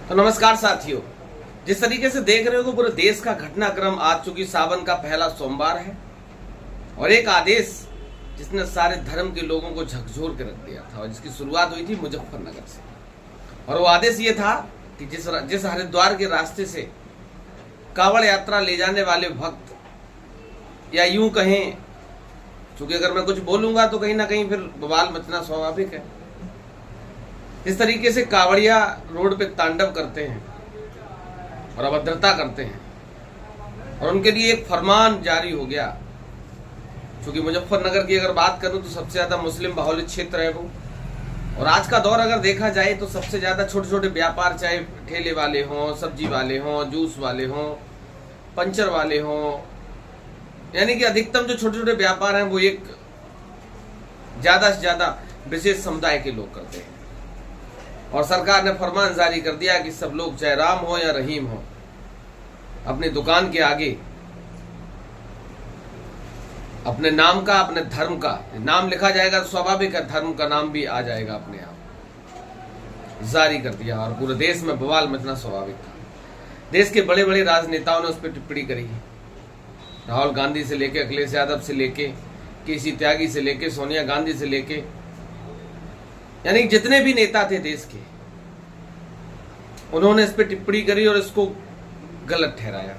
तो नमस्कार साथियों, जिस तरीके से देख रहे हो पूरे देश का घटनाक्रम आज चूंकि सावन का पहला सोमवार है और एक आदेश जिसने सारे धर्म के लोगों को झकझोर के रख दिया था और जिसकी शुरुआत हुई थी मुजफ्फरनगर से। और वो आदेश ये था कि जिस हरिद्वार के रास्ते से कांवड़ यात्रा ले जाने वाले भक्त, या यूं कहें, चूंकि अगर मैं कुछ बोलूंगा तो कहीं ना कहीं फिर बवाल मचना स्वाभाविक है, इस तरीके से कांवड़िया रोड पे तांडव करते हैं और अभद्रता करते हैं और उनके लिए एक फरमान जारी हो गया। क्योंकि मुजफ्फरनगर की अगर बात करूं तो सबसे ज्यादा मुस्लिम बाहुल्य क्षेत्र है वो, और आज का दौर अगर देखा जाए तो सबसे ज्यादा छोटे छोटे व्यापार, चाहे ठेले वाले हों, सब्जी वाले हों, जूस वाले हों, पंचर वाले हों, यानी कि अधिकतम जो छोटे छोटे व्यापार हैं वो एक ज्यादा से ज्यादा विशेष समुदाय के लोग करते हैं। और सरकार ने फरमान जारी कर दिया कि सब लोग, चाहे राम हो या रहीम हो, अपनी दुकान के आगे अपने नाम का, अपने धर्म का नाम लिखा जाएगा तो स्वाभाविक है धर्म का नाम भी आ जाएगा अपने आप। जारी कर दिया और पूरे देश में बवाल मचना स्वाभाविक था। देश के बड़े बड़े राजनेताओं ने उस पर टिप्पणी करी है। राहुल गांधी से लेके, अखिलेश यादव से लेके, केसी त्यागी से लेके, सोनिया गांधी से लेके, यानी जितने भी नेता थे देश के, उन्होंने इस पर टिप्पणी करी और इसको गलत ठहराया।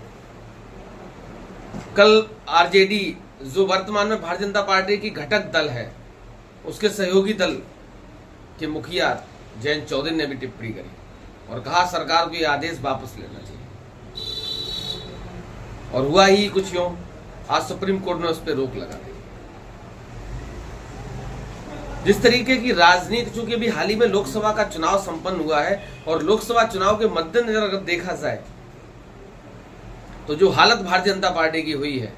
कल आरजेडी, जो वर्तमान में भारतीय जनता पार्टी की घटक दल है, उसके सहयोगी दल के मुखिया जयंत चौधरी ने भी टिप्पणी करी और कहा सरकार को यह आदेश वापस लेना चाहिए। और हुआ ही कुछ यूं, आज सुप्रीम कोर्ट ने उस पर रोक लगा दी। जिस तरीके की राजनीति, चूंकि अभी हाल ही में लोकसभा का चुनाव संपन्न हुआ है और लोकसभा चुनाव के मद्देनजर अगर देखा जाए तो जो हालत भारतीय जनता पार्टी की हुई है,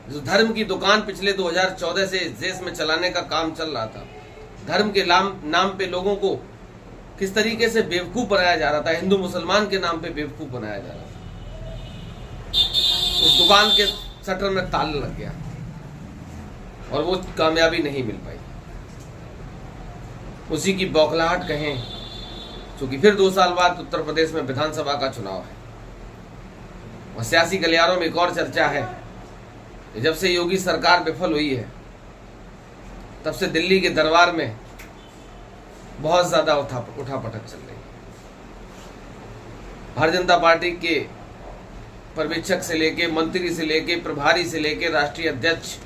जो धर्म की दुकान पिछले 2014 से इस देश में चलाने का काम चल रहा था, धर्म के नाम पे लोगों को किस तरीके से बेवकूफ बनाया जा रहा था, हिंदू मुसलमान के नाम पे बेवकूफ बनाया जा रहा था, उस दुकान के शटर में ताला लग गया और वो कामयाबी नहीं मिल पाई। उसी की बौखलाहट कहें, क्योंकि फिर 2 साल बाद उत्तर प्रदेश में विधानसभा का चुनाव है और सियासी गलियारों में एक और चर्चा है कि जब से योगी सरकार विफल हुई है तब से दिल्ली के दरबार में बहुत ज्यादा उठापटक चल रही है। भारतीय जनता पार्टी के पर्यवेक्षक से लेके, मंत्री से लेके, प्रभारी से लेके, राष्ट्रीय अध्यक्ष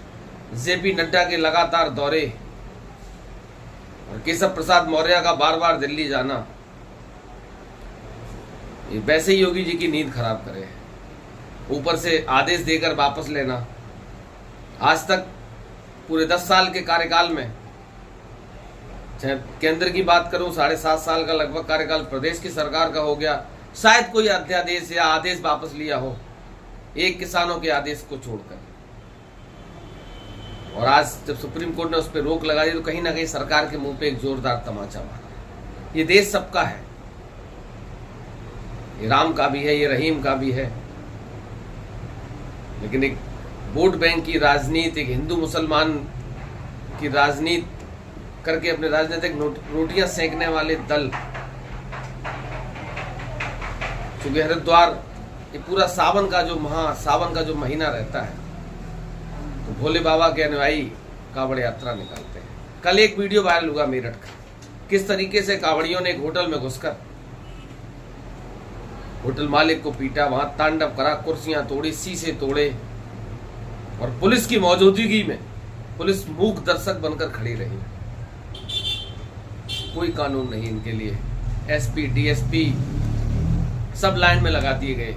जेपी नड्डा के लगातार दौरे और केशव प्रसाद मौर्य का बार बार दिल्ली जाना, ये वैसे ही योगी जी की नींद खराब करे। ऊपर से आदेश देकर वापस लेना। आज तक पूरे 10 साल के कार्यकाल में, चाहे केंद्र की बात करूं, 7.5 साल का लगभग कार्यकाल प्रदेश की सरकार का हो गया, शायद कोई अध्यादेश या आदेश वापस लिया हो, एक किसानों के आदेश को छोड़कर। और आज जब सुप्रीम कोर्ट ने उस पर रोक लगा दी तो कहीं ना कहीं सरकार के मुंह पे एक जोरदार तमाचा मारा। ये देश सबका है, ये राम का भी है, ये रहीम का भी है, लेकिन एक वोट बैंक की राजनीति, एक हिंदू मुसलमान की राजनीति करके अपने राजनीतिक रोटियां सेकने वाले दल, क्योंकि हरिद्वार ये पूरा सावन का जो महीना रहता है तो भोले बाबा के अनुयायी कांवड़ यात्रा निकालते हैं। कल एक वीडियो वायरल हुआ मेरठ का, किस तरीके से कांवड़ियों ने एक होटल में घुसकर होटल मालिक को पीटा, वहां तांडव करा, कुर्सियां तोड़ी, शीशे तोड़े और पुलिस की मौजूदगी में पुलिस मूक दर्शक बनकर खड़ी रही। कोई कानून नहीं इनके लिए। एसपी, डीएसपी सब लाइन में लगा दिए गए।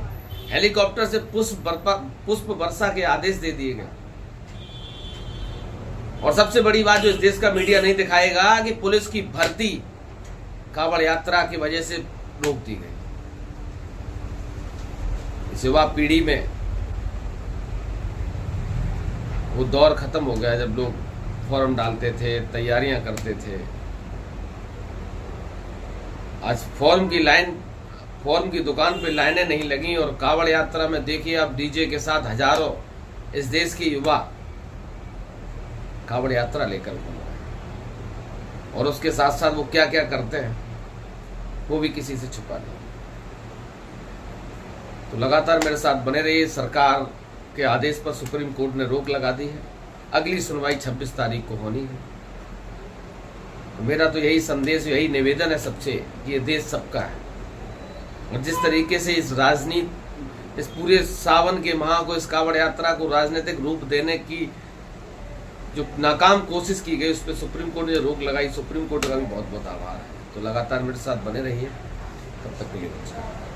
हेलीकॉप्टर से पुष्प वर्षा के आदेश दे दिए गए। और सबसे बड़ी बात जो इस देश का मीडिया नहीं दिखाएगा कि पुलिस की भर्ती कांवड़ यात्रा की वजह से रोक दी गई। इस युवा पीढ़ी में वो दौर खत्म हो गया जब लोग फॉर्म डालते थे, तैयारियां करते थे। आज फॉर्म की दुकान पे लाइनें नहीं लगी और कांवड़ यात्रा में देखिए आप डीजे के साथ हजारों इस देश के युवा कांवड़ यात्रा लेकर घूम रहे हैं और उसके साथ साथ वो क्या क्या करते हैं वो भी किसी से छुपा नहीं। तो लगातार मेरे साथ बने रहिए। सरकार के आदेश पर सुप्रीम कोर्ट ने रोक लगा दी है। अगली सुनवाई 26 तारीख को होनी है। तो मेरा तो यही संदेश, यही निवेदन है सबसे कि ये देश सबका है। और जिस तरीके से इस राजनीति, इस पूरे सावन के माह को, इस कांवड़ यात्रा को राजनीतिक रूप देने की जो नाकाम कोशिश की गई, उस पर सुप्रीम कोर्ट ने रोक लगाई, सुप्रीम कोर्ट का भी बहुत बहुत आभार है। तो लगातार मेरे साथ बने रहिए। तब तक के लिए नमस्कार।